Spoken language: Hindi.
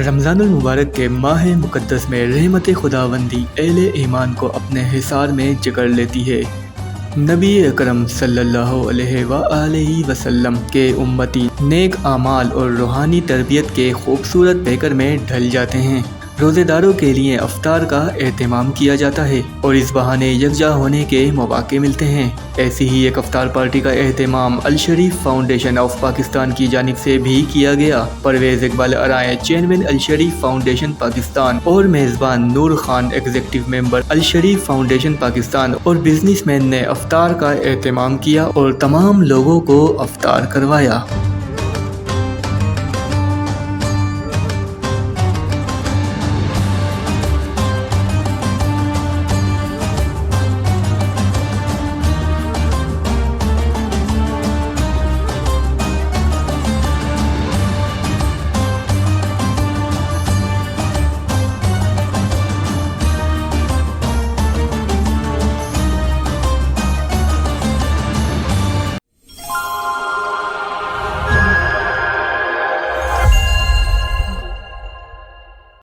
रमज़ानुल मुबारक के माह मुक़द्दस में रहमत खुदावंदी अहले ईमान को अपने हिसार में जकड़ लेती है। नबी अकरम सल्लल्लाहु अलैहि वसल्लम के उम्मती नेक आमाल और रूहानी तरबियत के खूबसूरत बेकर में ढल जाते हैं। रोज़ेदारों के लिए अफ्तार का एहतमाम किया जाता है और इस बहाने यकजा होने के मौके मिलते हैं। ऐसी ही एक अफ्तार पार्टी का एहतमाम अल शरीफ फाउंडेशन ऑफ पाकिस्तान की जानिब से भी किया गया। परवेज़ इकबाल अराए, चेयरमैन अल शरीफ फाउंडेशन पाकिस्तान और मेज़बान नूर खान, एग्जीक्यूटिव मेंबर अल शरीफ फाउंडेशन पाकिस्तान और बिजनेसमैन ने अफ्तार का एहतमाम किया और तमाम लोगों को अफ्तार करवाया।